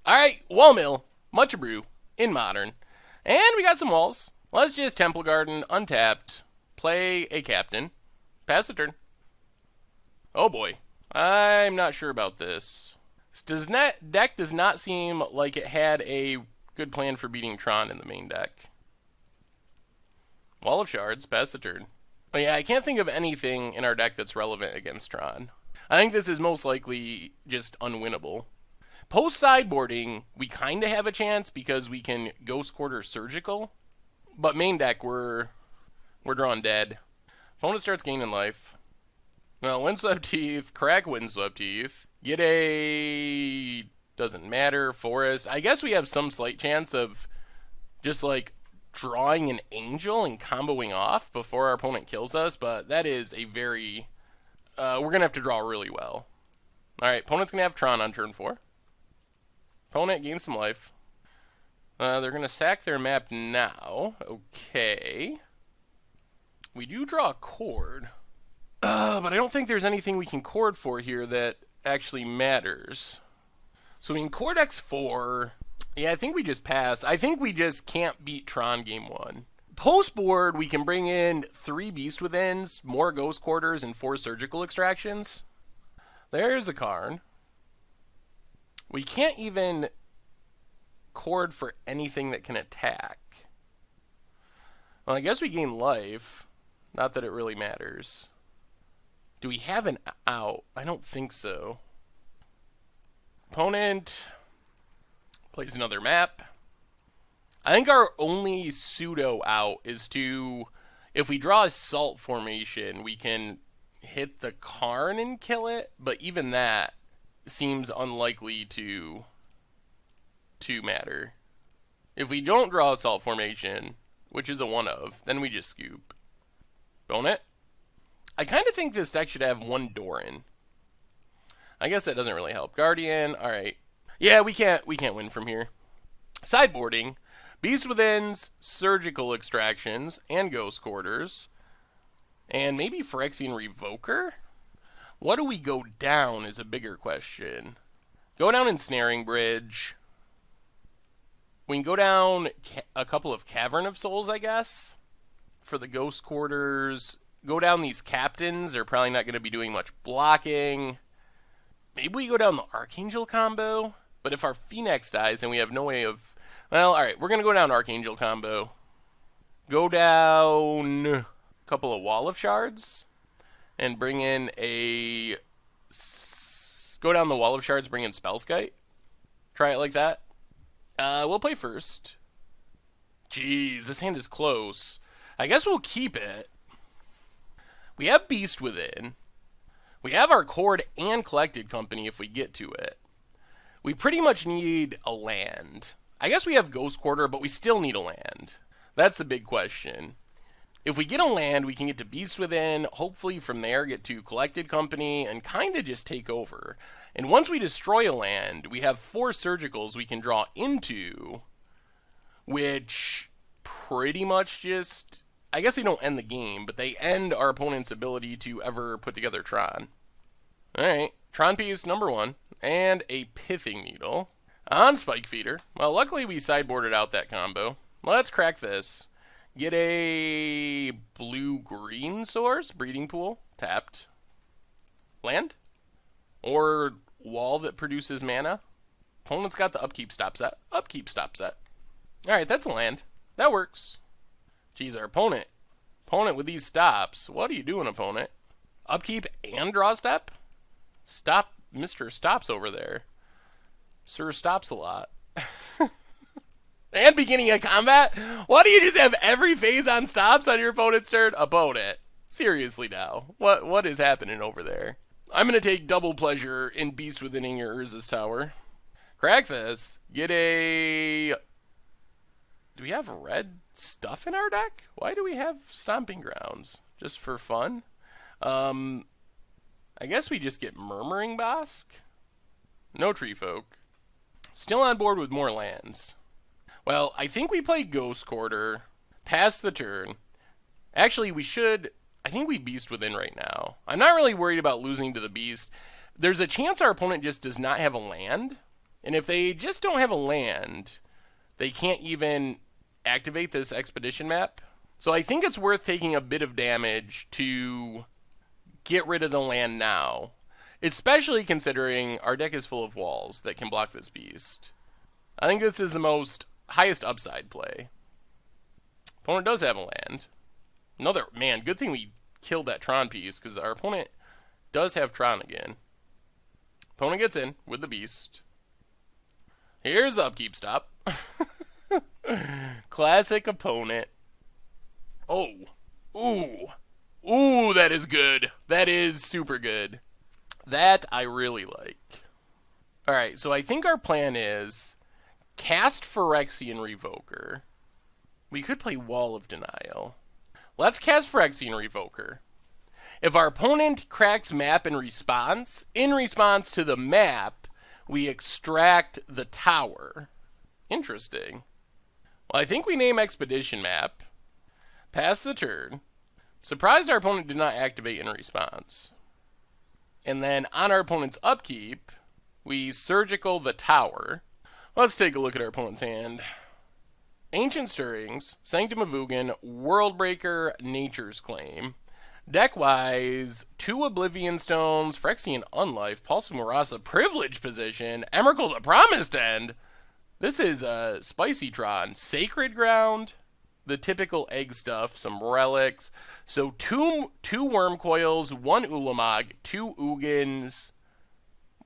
Alright, wall mill, much Abrew, in modern. And we got some walls. Let's just Temple Garden, untapped, play a captain, pass the turn. Oh boy, I'm not sure about this. Deck does not seem like it had a good plan for beating Tron in the main deck. Wall of Shards, pass the turn. Oh yeah, I can't think of anything in our deck that's relevant against Tron. I think this is most likely just unwinnable. Post sideboarding, we kind of have a chance because we can Ghost Quarter Surgical. But main deck, we're drawn dead. Opponent starts gaining life. Well, Windswept Teeth, crack Windswept Teeth. Get a... doesn't matter, Forest. I guess we have some slight chance of just like drawing an Angel and comboing off before our opponent kills us, but that is a very... we're going to have to draw really well. Alright, opponent's going to have Tron on turn 4. Opponent gains some life. They're going to sack their map now. Okay. We do draw a chord. But I don't think there's anything we can chord for here that actually matters. So we can chord X4. Yeah, I think we just pass. I think we just can't beat Tron game 1. Post board, we can bring in 3 Beast Withins, more Ghost Quarters, and 4 Surgical Extractions. There's a Karn. We can't even chord for anything that can attack. Well, I guess we gain life. Not that it really matters. Do we have an out? I don't think so. Opponent plays another map. I think our only pseudo out is to, if we draw a Salt formation, we can hit the Karn and kill it, but even that seems unlikely to matter. If we don't draw a Salt formation, which is a one of, then we just scoop. Bone it. I kind of think this deck should have 1 Doran. I guess that doesn't really help. Guardian, alright. Yeah, we can't win from here. Sideboarding. Beast Withins, Surgical Extractions, and Ghost Quarters. And maybe Phyrexian Revoker? What do we go down is a bigger question. Go down Ensnaring Bridge. We can go down a couple of Cavern of Souls, I guess, for the Ghost Quarters. Go down these Captains. They're probably not going to be doing much blocking. Maybe we go down the Archangel combo. But if our Phoenix dies, then we have no way of... Well, alright, we're going to go down Archangel combo. Go down a couple of Wall of Shards. And bring in a... Go down the Wall of Shards, bring in Spellskite. Try it like that. We'll play first. Jeez, this hand is close. I guess we'll keep it. We have Beast Within. We have our Chord and Collected Company if we get to it. We pretty much need a land. I guess we have Ghost Quarter, but we still need a land. That's the big question. If we get a land, we can get to Beast Within, hopefully from there get to Collected Company, and kind of just take over. And once we destroy a land, we have 4 Surgicals we can draw into, which pretty much just... I guess they don't end the game, but they end our opponent's ability to ever put together Tron. Alright, Tron piece number 1, and a Pithing Needle on Spike Feeder. Well, luckily we sideboarded out that combo. Let's crack this. Get a blue-green source, Breeding Pool, tapped. Land? Or wall that produces mana? Opponent's got the upkeep stop set. Upkeep stop set. Alright, that's a land. That works. Geez, our opponent. Opponent with these stops. What are you doing, opponent? Upkeep and draw step? Stop, Mr. Stops over there. Sir Stops a lot. And beginning of combat? Why do you just have every phase on stops on your opponent's turn? Opponent. Seriously now. What is happening over there? I'm going to take double pleasure in Beast Within your Urza's Tower. Crack this. Get a... Do we have red stuff in our deck? Why do we have Stomping Grounds? Just for fun? I guess we just get Murmuring Bosk? No Tree Folk. Still on board with more lands. Well, I think we play Ghost Quarter, pass the turn. Actually, we should... I think we Beast Within right now. I'm not really worried about losing to the Beast. There's a chance our opponent just does not have a land, And if they just don't have a land, they can't even activate this expedition map. So I think it's worth taking a bit of damage to get rid of the land now. Especially considering our deck is full of walls that can block this beast. I think this is the highest upside play. Opponent does have a land. Man, good thing we killed that Tron piece, because our opponent does have Tron again. Opponent gets in with the beast. Here's the upkeep stop. Classic opponent. Oh. Ooh. Ooh, that is good. That is super good. That I really like. Alright, so I think our plan is cast Phyrexian Revoker. We could play Wall of Denial. Let's cast Phyrexian Revoker. If our opponent cracks map in response to the map, we extract the tower. Interesting. Well, I think we name Expedition Map. Pass the turn. Surprised our opponent did not activate in response. And then on our opponent's upkeep, we surgical the tower. Let's take a look at our opponent's hand. Ancient Stirrings, Sanctum of Ugin, Worldbreaker, Nature's Claim. Deck-wise, 2 Oblivion Stones, Phyrexian Unlife, Pulse of Murasa, Privilege Position, Emrakul the Promised End. This is a spicy Tron. Sacred Ground, the typical egg stuff, some relics. So two Worm Coils, 1 Ulamog, 2 Ugins,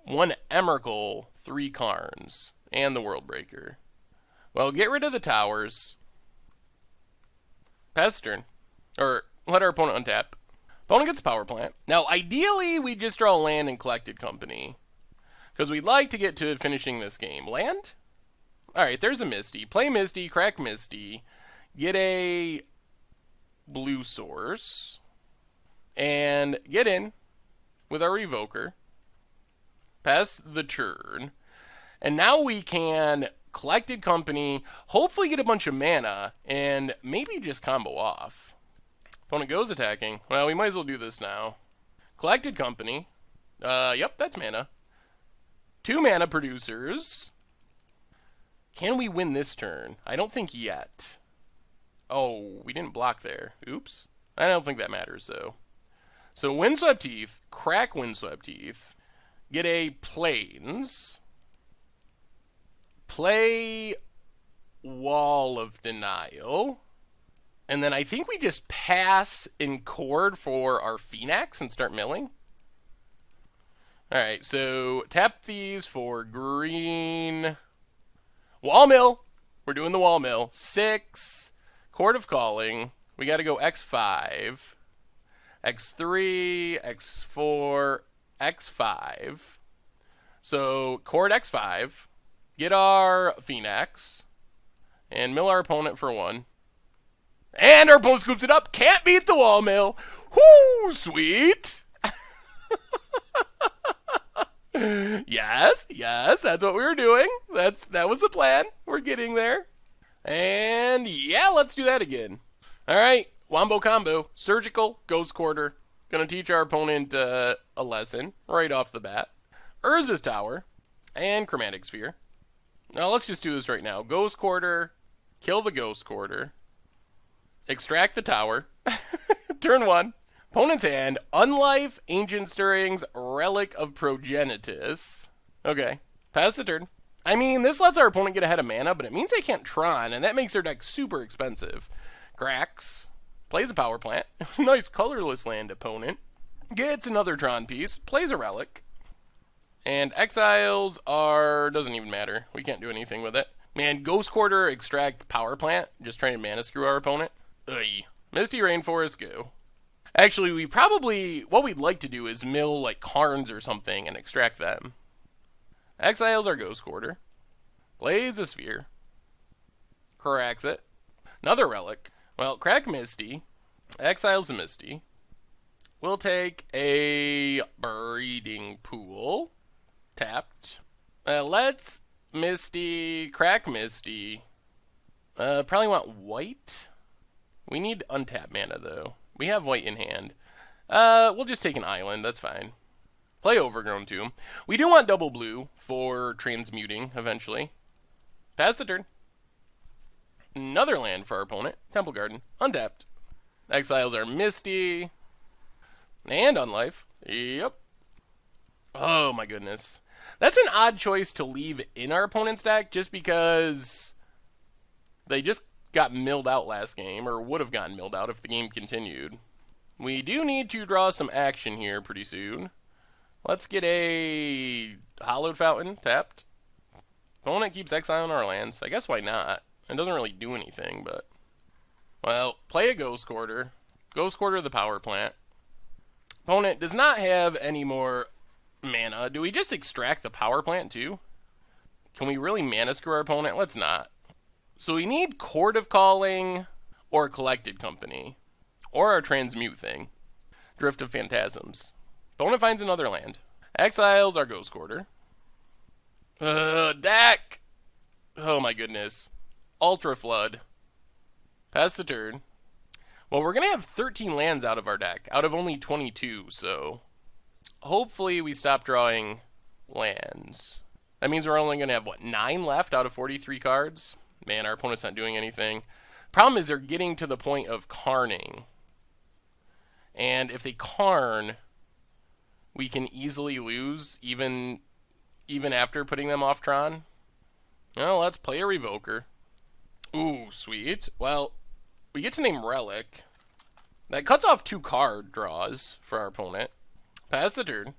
1 Emrakul, 3 Karns, and the Worldbreaker. Well, get rid of the towers. Pass turn. Or let our opponent untap. Opponent gets a power plant. Now, ideally, we just draw land and Collected Company, because we'd like to get to finishing this game. Land? Alright, there's a Misty. Play Misty, crack Misty. Get a blue source. And get in with our Revoker. Pass the turn. And now we can Collected Company, hopefully get a bunch of mana, and maybe just combo off. Opponent goes attacking. Well, we might as well do this now. Collected Company. Yep, that's mana. 2 mana producers. Can we win this turn? I don't think yet. Oh, we didn't block there. Oops. I don't think that matters, though. So Windswept Heath, crack Windswept Heath, get a Plains, play Wall of Denial, and then I think we just pass in Chord for our Phoenix and start milling. Alright, so tap these for green. Wall mill. We're doing the wall mill. 6. Chord of Calling. We got to go X5. X3. X4. X5. So Chord X5. Get our Phoenix. And mill our opponent for 1. And our opponent scoops it up. Can't beat the wall mill. Whoo, sweet. Yes, that's what we were doing. That was the plan. We're getting there. And yeah, let's do that again. Alright, Wombo Combo. Surgical, Ghost Quarter. Gonna teach our opponent a lesson right off the bat. Urza's Tower. And Chromatic Sphere. Now let's just do this right now. Ghost Quarter. Kill the Ghost Quarter. Extract the tower. Turn 1. Opponent's hand, Unlife, Ancient Stirrings, Relic of Progenitus. Okay, pass the turn. I mean, this lets our opponent get ahead of mana, but it means they can't Tron, and that makes their deck super expensive. Cracks. Plays a power plant. Nice colorless land, opponent. Gets another Tron piece. Plays a relic. And exiles are... doesn't even matter. We can't do anything with it. Man, Ghost Quarter, extract, power plant. Just trying to mana screw our opponent. Ugh. Misty Rainforest, go. Actually, we probably... what we'd like to do is mill, like, Karns or something and extract them. Exiles our Ghost Quarter. Plays a Sphere. Cracks it. Another relic. Well, crack Misty. Exiles a Misty. We'll take a Breeding Pool. Tapped. Let's Misty. Crack Misty. Probably want white. We need untap mana, though. We have white in hand. We'll just take an island. That's fine. Play Overgrown Tomb. We do want double blue for transmuting eventually. Pass the turn. Another land for our opponent. Temple Garden. Untapped. Exiles our Misty. And Unlife. Yep. Oh my goodness. That's an odd choice to leave in our opponent's deck just because they just got milled out last game, or would have gotten milled out if the game continued. We do need to draw some action here pretty soon. Let's get a Hallowed Fountain tapped. Opponent keeps exiling our lands. I guess why not? It doesn't really do anything, but... Well, play a Ghost Quarter. Ghost Quarter the power plant. Opponent does not have any more mana. Do we just extract the power plant too? Can we really mana screw our opponent? Let's not. So we need Chord of Calling or Collected Company. Or our Transmute thing. Drift of Phantasms. Opponent finds another land. Exiles our Ghost Quarter. Deck! Oh my goodness. Ultra Flood. Pass the turn. Well, we're going to have 13 lands out of our deck, out of only 22, so hopefully we stop drawing lands. That means we're only going to have, what, 9 left out of 43 cards? Man, our opponent's not doing anything. Problem is they're getting to the point of Karning. And if they Karn, we can easily lose, even after putting them off Tron. Well, let's play a Revoker. Ooh, sweet. Well, we get to name Relic. That cuts off 2 card draws for our opponent. Pass the turn.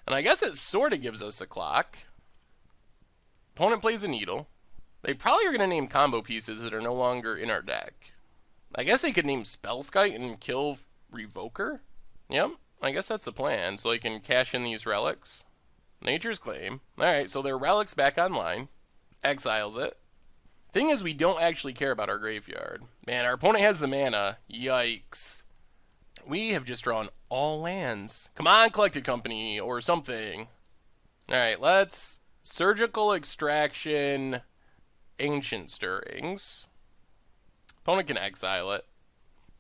And I guess it sort of gives us a clock. Opponent plays a Needle. They probably are going to name combo pieces that are no longer in our deck. I guess they could name Spellskite and kill Revoker? Yep, I guess that's the plan, so they can cash in these relics. Nature's Claim. Alright, so their relic's back online. Exiles it. Thing is, we don't actually care about our graveyard. Man, our opponent has the mana. Yikes. We have just drawn all lands. Come on, Collected Company, or something. Alright, let's... Surgical Extraction... Ancient Stirrings. Opponent can exile it.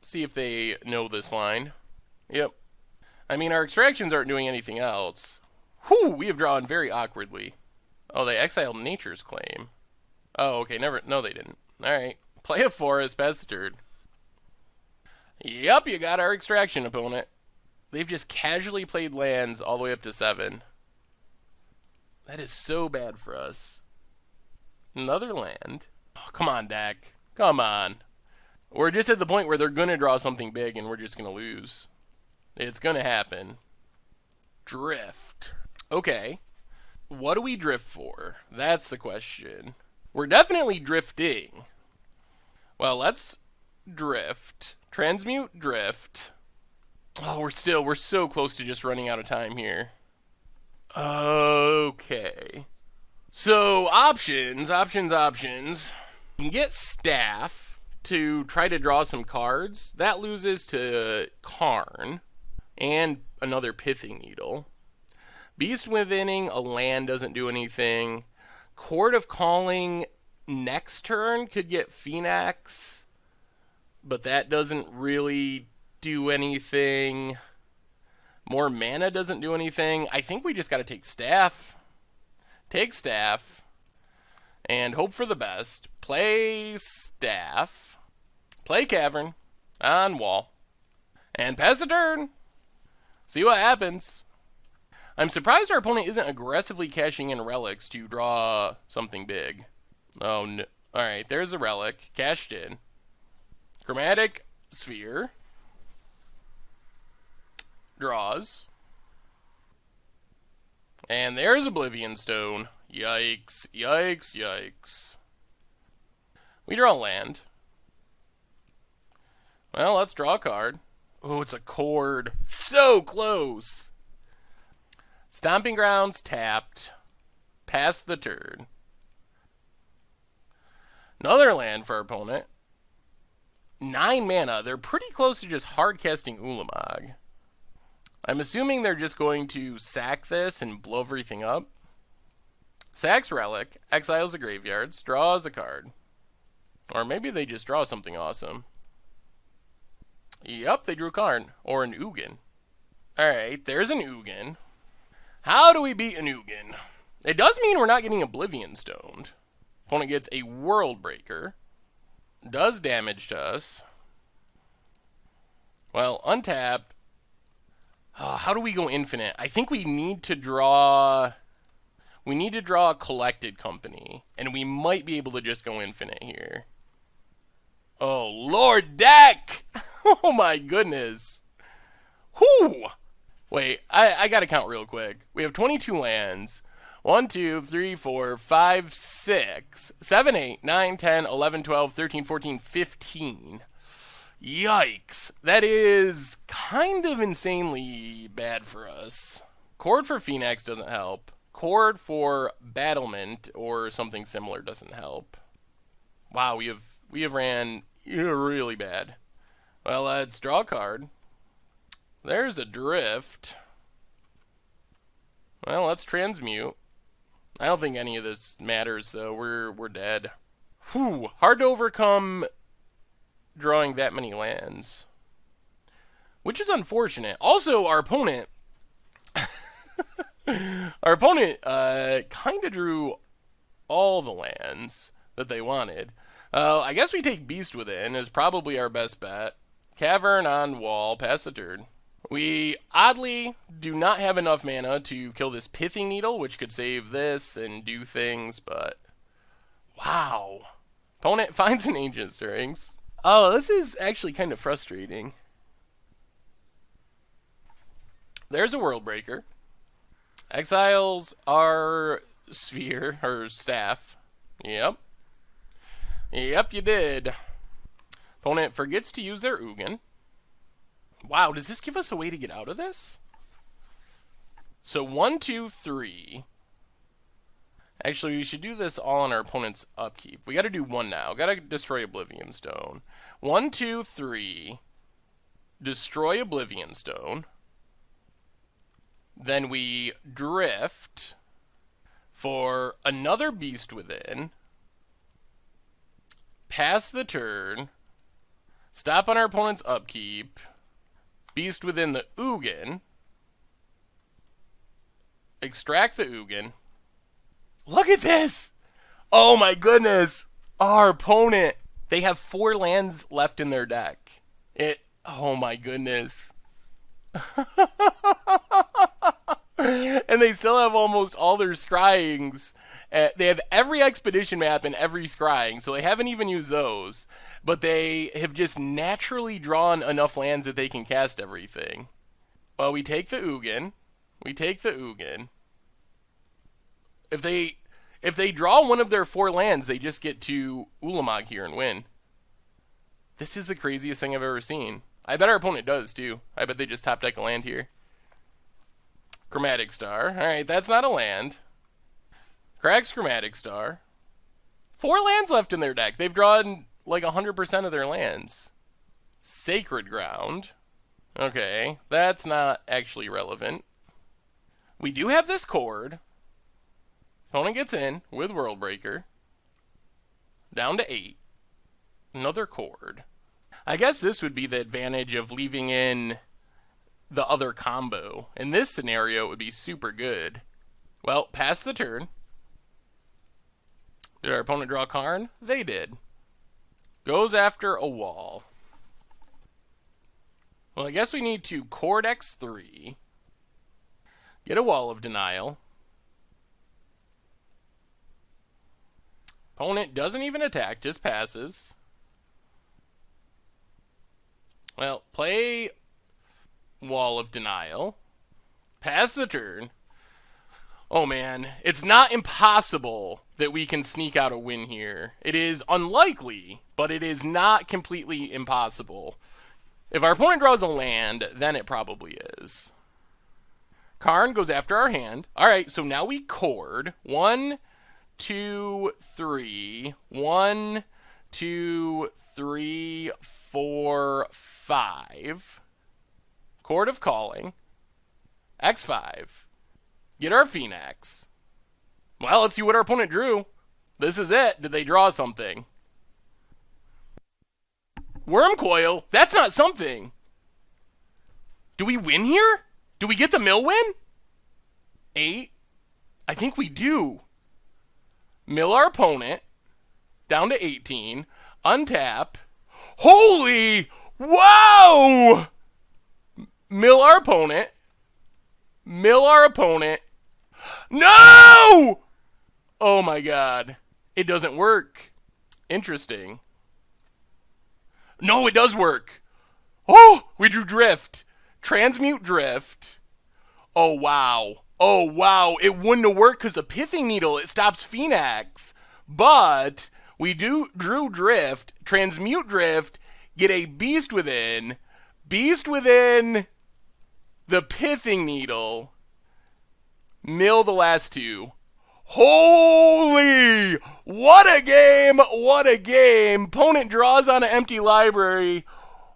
See if they know this line. Yep. I mean, our extractions aren't doing anything else. Whew, we have drawn very awkwardly. Oh, they exiled Nature's Claim. Oh, okay, no, they didn't. Alright. Play a forest, pass the turn. Yep, you got our extraction, opponent. They've just casually played lands all the way up to 7. That is so bad for us. Another land. Oh, come on, deck. Come on. We're just at the point where they're going to draw something big and we're just going to lose. It's going to happen. Drift. Okay. What do we drift for? That's the question. We're definitely drifting. Well, let's drift. Transmute, drift. Oh, we're so close to just running out of time here. Okay. So, options. You can get Staff to try to draw some cards. That loses to Karn and another Pithing Needle. Beast Withinning, a land doesn't do anything. Chord of Calling next turn could get Phoenix, but that doesn't really do anything. More mana doesn't do anything. I think we just got to take Staff. Take Staff. And hope for the best. Play Staff. Play Cavern. On wall. And pass the turn. See what happens. I'm surprised our opponent isn't aggressively cashing in relics to draw something big. Oh, no. Alright, there's a relic. Cashed in. Chromatic Sphere. Draws. And there's Oblivion Stone. Yikes, yikes, yikes. We draw land. Well, let's draw a card. Oh, it's a Chord. So close. Stomping Grounds tapped. Pass the turn. Another land for our opponent. 9 mana. They're pretty close to just hard casting Ulamog. I'm assuming they're just going to sack this and blow everything up. Sacks Relic, exiles the graveyards, draws a card. Or maybe they just draw something awesome. Yep, they drew a card. Or an Ugin. Alright, there's an Ugin. How do we beat an Ugin? It does mean we're not getting Oblivion Stoned. Opponent gets a World Breaker. Does damage to us. Well, untap. How do we go infinite? I think we need to draw... We need to draw a Collected Company. And we might be able to just go infinite here. Oh, Lord Deck! Oh my goodness. Whew! Wait, I gotta count real quick. We have 22 lands. 1, 2, 3, 4, 5, 6, 7, 8, 9, 10, 11, 12, 13, 14, 15. Yikes. That is kind of insanely bad for us. Chord for Phoenix doesn't help. Chord for Battlement or something similar doesn't help. Wow, we have ran really bad. Well, let's draw a card. There's a Drift. Well, let's transmute. I don't think any of this matters, though. We're dead. Whew. Hard to overcome drawing that many lands. Which is unfortunate. Also, our opponent... our opponent kind of drew all the lands that they wanted. I guess we take Beast Within is probably our best bet. Cavern on wall, pass the turn. We, oddly, do not have enough mana to kill this Pithing Needle, which could save this and do things, but... Wow. Opponent finds an Ancient Stirrings. Oh, this is actually kind of frustrating. There's a World Breaker. Exiles our Sphere, or Staff. Yep. Yep, you did. Opponent forgets to use their Ugin. Wow, does this give us a way to get out of this? So 1, 2, 3. Actually, we should do this all on our opponent's upkeep. We gotta do one now. Gotta destroy Oblivion Stone. 1, 2, 3. Destroy Oblivion Stone. Then we drift for another Beast Within. Pass the turn. Stop on our opponent's upkeep. Beast Within the Ugin. Extract the Ugin. Look at this! Oh my goodness! Our opponent, they have 4 lands left in their deck. Oh my goodness. And they still have almost all their scryings. They have every expedition map and every scrying, so they haven't even used those. But they have just naturally drawn enough lands that they can cast everything. Well, we take the Ugin. We take the Ugin. If they draw one of their 4 lands, they just get to Ulamog here and win. This is the craziest thing I've ever seen. I bet our opponent does, too. I bet they just top deck a land here. Chromatic Star. Alright, that's not a land. Cracks Chromatic Star. 4 lands left in their deck. They've drawn like 100% of their lands. Sacred Ground. Okay, that's not actually relevant. We do have this Chord. Opponent gets in with World Breaker. Down to 8. Another Chord. I guess this would be the advantage of leaving in the other combo. In this scenario, it would be super good. Well, pass the turn. Did our opponent draw Karn? They did. Goes after a wall. Well, I guess we need to Chord X3. Get a Wall of Denial. Opponent doesn't even attack, just passes. Well, play Wall of Denial. Pass the turn. Oh man, it's not impossible that we can sneak out a win here. It is unlikely, but it is not completely impossible. If our opponent draws a land, then it probably is. Karn goes after our hand. Alright, so now we Chord. 1, 2, 3. 1, 2, 3, 4, 5. Chord of Calling. X5. Get our Phoenix. Well, let's see what our opponent drew. This is it. Did they draw something? Wormcoil? That's not something. Do we win here? Do we get the mill win? 8? I think we do. Mill our opponent down to 18. Untap. Holy! Wow! Mill our opponent. Mill our opponent. No! Oh my god. It doesn't work. Interesting. No, it does work. Oh, we drew drift. Transmute drift. Oh, wow. Oh, wow. It wouldn't have worked because of Pithing Needle. It stops Phoenix. But we drew drift, transmute drift, get a beast within the Pithing Needle, mill the last 2. Holy! What a game! What a game! Opponent draws on an empty library.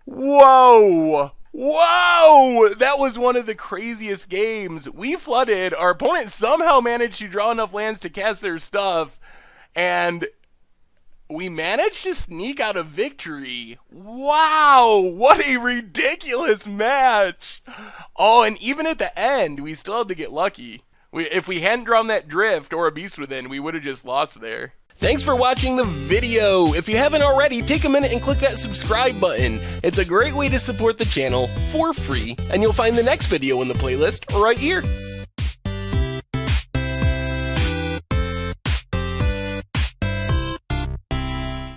Whoa! Whoa! That was one of the craziest games. We flooded. Our opponent somehow managed to draw enough lands to cast their stuff. And we managed to sneak out a victory. Wow! What a ridiculous match! Oh, and even at the end, we still had to get lucky. If we hadn't drawn that drift or a beast within, we would have just lost there. Thanks for watching the video. If you haven't already, take a minute and click that subscribe button. It's a great way to support the channel for free, and you'll find the next video in the playlist right here.